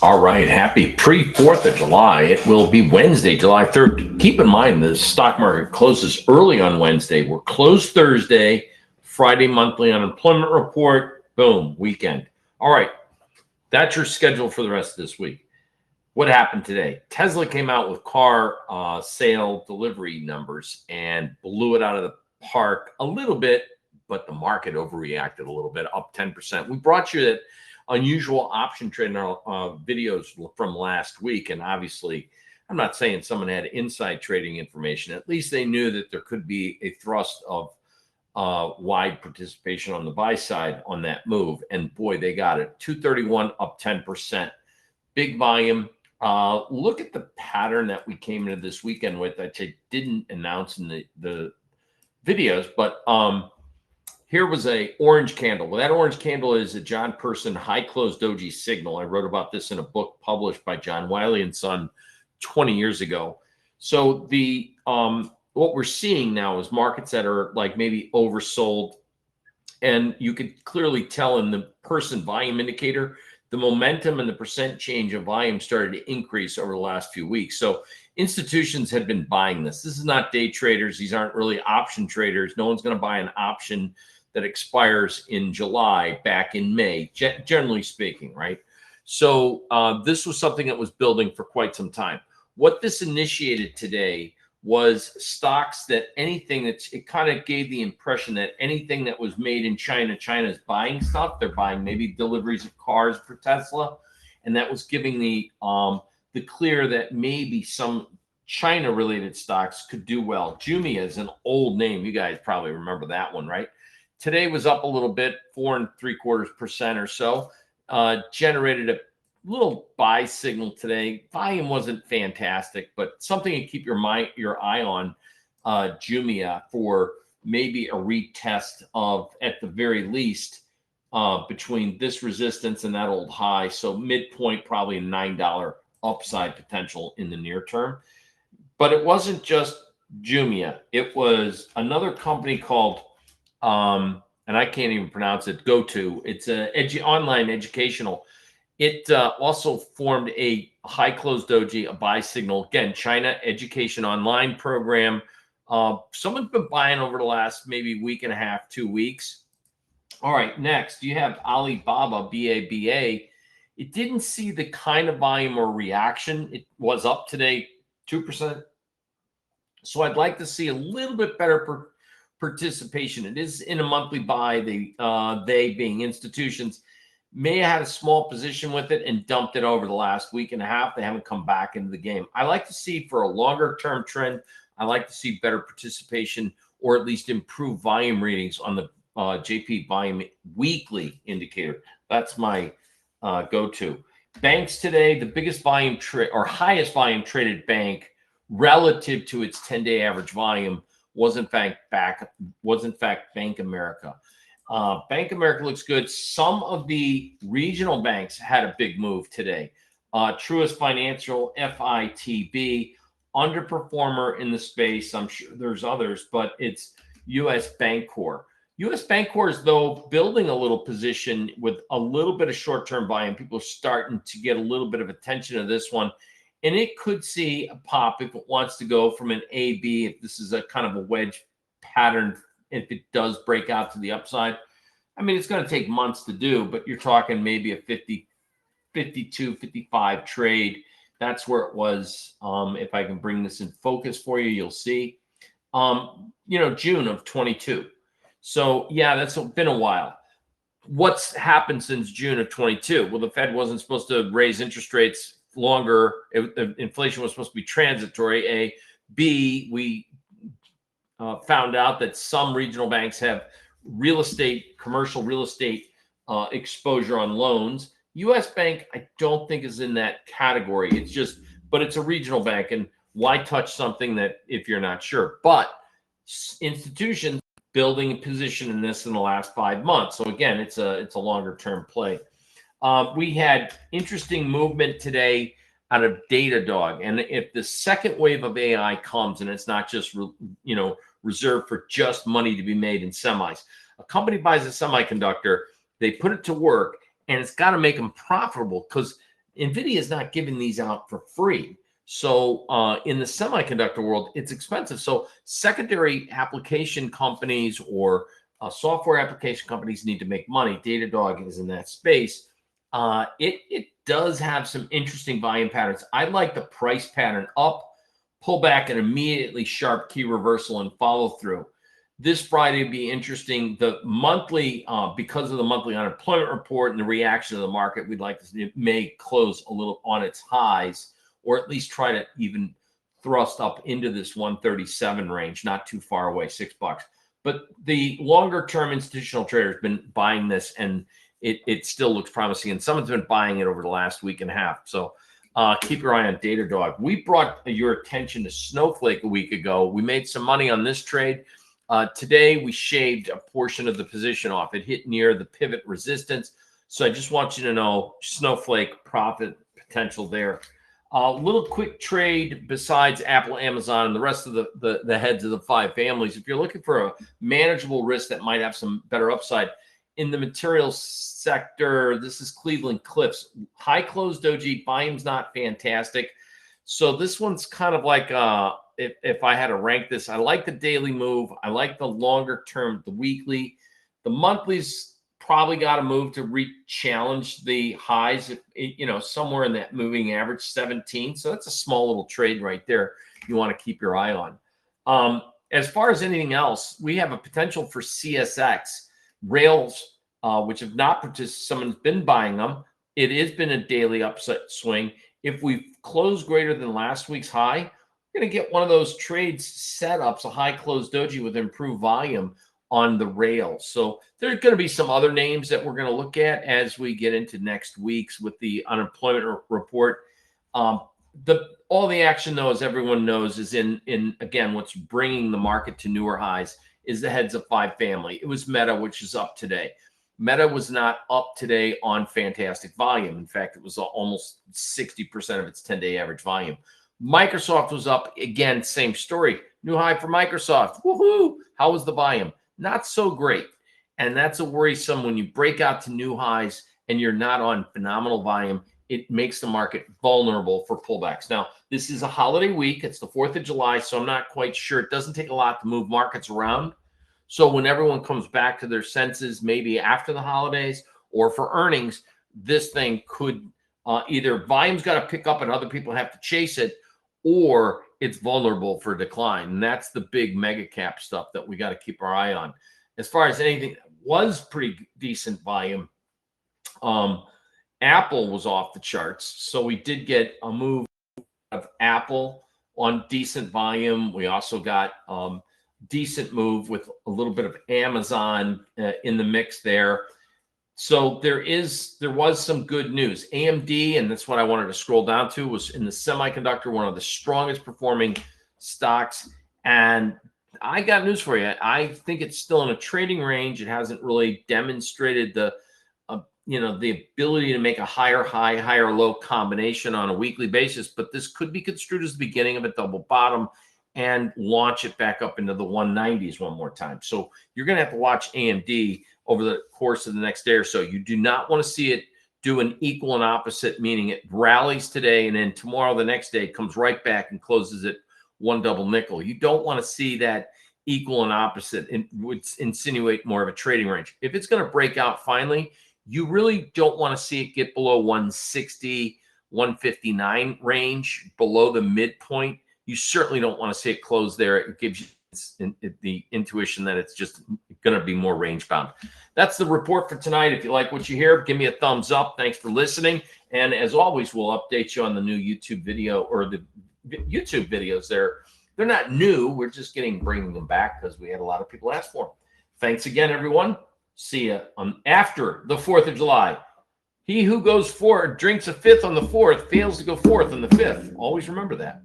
All right, happy pre-4th of July. It will be Wednesday, July 3rd. Keep in mind the stock market closes early on Wednesday. We're closed Thursday, Friday monthly unemployment report, boom, weekend. All right, that's your schedule for the rest of this week. What happened today? Tesla came out with car sale delivery numbers and blew it out of the park a little bit, but the market overreacted a little bit, up 10%. We brought you that unusual option trade in our videos from last week. And obviously, I'm not saying someone had inside trading information. At least they knew that there could be a thrust of wide participation on the buy side on that move. And boy, they got it. 231 up 10%. Big volume. Look at the pattern that we came into this weekend with, that I didn't announce in the videos, but here was a orange candle. Well, that orange candle is a John Person high close doji signal. I wrote about this in a book published by John Wiley & Son 20 years ago. So the what we're seeing now is markets that are like maybe oversold, and you could clearly tell in the Person volume indicator, the momentum and the percent change of volume started to increase over the last few weeks. So institutions had been buying this. This is not day traders. These aren't really option traders. No one's going to buy an option that expires in July back in May, generally speaking, right? So this was something that was building for quite some time. What this initiated today was stocks that it kind of gave the impression that anything that was made in China, China's buying stuff. They're buying maybe deliveries of cars for Tesla. And that was giving the clear that maybe some China related stocks could do well. JMIA is an old name. You guys probably remember that one, right? Today was up a little bit, 4.75% or so, generated a little buy signal today. Volume wasn't fantastic, but something to keep your eye on, JMIA, for maybe a retest of, at the very least, between this resistance and that old high. So midpoint, probably a $9 upside potential in the near term. But it wasn't just JMIA. It was another company called, and I can't even pronounce it, GOTO. It's an online educational. It also formed a high close doji, a buy signal. Again, China education online program. Someone's been buying over the last maybe week and a half, 2 weeks. All right, next you have Alibaba, BABA. It didn't see the kind of volume or reaction. It was up today 2%. So I'd like to see a little bit better participation. It is in a monthly buy. They being institutions may have had a small position with it and dumped it over the last week and a half. They haven't come back into the game. I like to see, for a longer term trend, I like to see better participation, or at least improved volume readings on the JP volume weekly indicator. That's my go-to. Banks today, the biggest volume or highest volume traded bank relative to its 10-day average volume was in fact Bank America. Bank America looks good. Some of the regional banks had a big move today. Truist Financial, FITB, underperformer in the space. I'm sure there's others, but it's US Bancorp. US Bancorp is, though, building a little position with a little bit of short-term volume. People are starting to get a little bit of attention to this one. And it could see a pop if it wants to go from an AB, if this is a kind of a wedge pattern, if it does break out to the upside. I mean, it's going to take months to do, but you're talking maybe a 50, 52, 55 trade. That's where it was. If I can bring this in focus for you, you'll see, June of 22. So yeah, that's been a while. What's happened since June of 22? Well, the Fed wasn't supposed to raise interest rates longer. Inflation was supposed to be transitory. A. B, we found out that some regional banks have commercial real estate exposure on loans. US Bank, I don't think, is in that category. But it's a regional bank, and why touch something that if you're not sure? But institutions building a position in this in the last 5 months. So again, it's a longer term play. We had interesting movement today out of Datadog, and if the second wave of AI comes, and it's not just reserved for just money to be made in semis, a company buys a semiconductor, they put it to work, and it's got to make them profitable, because NVIDIA is not giving these out for free. So in the semiconductor world, it's expensive. So secondary application companies or software application companies need to make money. Datadog is in that space. It does have some interesting volume patterns. I like the price pattern up, pull back, and immediately sharp key reversal and follow through. This Friday would be interesting. The monthly, because of the monthly unemployment report and the reaction of the market, we'd like to see it may close a little on its highs, or at least try to even thrust up into this 137 range, not too far away, $6. But the longer term institutional trader has been buying this, and it still looks promising. And someone's been buying it over the last week and a half. So keep your eye on Datadog. We brought your attention to Snowflake a week ago. We made some money on this trade. Today, we shaved a portion of the position off. It hit near the pivot resistance. So I just want you to know Snowflake profit potential there. A little quick trade besides Apple, Amazon, and the rest of the heads of the 5 families. If you're looking for a manageable risk that might have some better upside in the materials sector, this is Cleveland Cliffs. High closed doji, volume's not fantastic. So this one's kind of like if I had to rank this, I like the daily move. I like the longer term, the weekly. The monthlies probably got to move to re-challenge the highs, somewhere in that moving average 17. So that's a small little trade right there you want to keep your eye on. As far as anything else, we have a potential for CSX rails, which have not participated. Someone's been buying them. It has been a daily upside swing. If we close greater than last week's high, we're going to get one of those trades setups, a high closed doji with improved volume on the rails. So there's going to be some other names that we're going to look at as we get into next week's with the unemployment report. All the action, though, as everyone knows, is in again, what's bringing the market to newer highs is the heads of 5 family. It was Meta, which is up today. Meta was not up today on fantastic volume. In fact, it was almost 60% of its 10-day average volume. Microsoft was up again, same story. New high for Microsoft. Woohoo! How was the volume? Not so great. And that's a worrisome when you break out to new highs and you're not on phenomenal volume. It makes the market vulnerable for pullbacks. Now, this is a holiday week. It's the 4th of July, so I'm not quite sure. It doesn't take a lot to move markets around. So when everyone comes back to their senses, maybe after the holidays or for earnings, this thing could either volume's got to pick up and other people have to chase it, or it's vulnerable for decline. And that's the big mega cap stuff that we got to keep our eye on. As far as anything that was pretty decent volume, Apple was off the charts. So we did get a move of Apple on decent volume. We also got decent move with a little bit of Amazon in the mix there. So there was some good news. AMD, and that's what I wanted to scroll down to, was in the semiconductor, one of the strongest performing stocks. And I got news for you. I think it's still in a trading range. It hasn't really demonstrated the ability to make a higher high, higher low combination on a weekly basis. But this could be construed as the beginning of a double bottom and launch it back up into the 190s one more time. So you're going to have to watch AMD over the course of the next day or so. You do not want to see it do an equal and opposite, meaning it rallies today and then tomorrow, the next day, comes right back and closes at one double nickel. You don't want to see that equal and opposite. It would insinuate more of a trading range. If it's going to break out finally, you really don't want to see it get below 160, 159 range, below the midpoint. You certainly don't want to see it close there. It gives you the intuition that it's just going to be more range bound. That's the report for tonight. If you like what you hear, give me a thumbs up. Thanks for listening. And as always, we'll update you on the new YouTube video, or the YouTube videos. They're not new. We're just bringing them back because we had a lot of people ask for them. Thanks again, everyone. See you after the 4th of July. He who goes forward, drinks a fifth on the 4th, fails to go 4th on the 5th. Always remember that.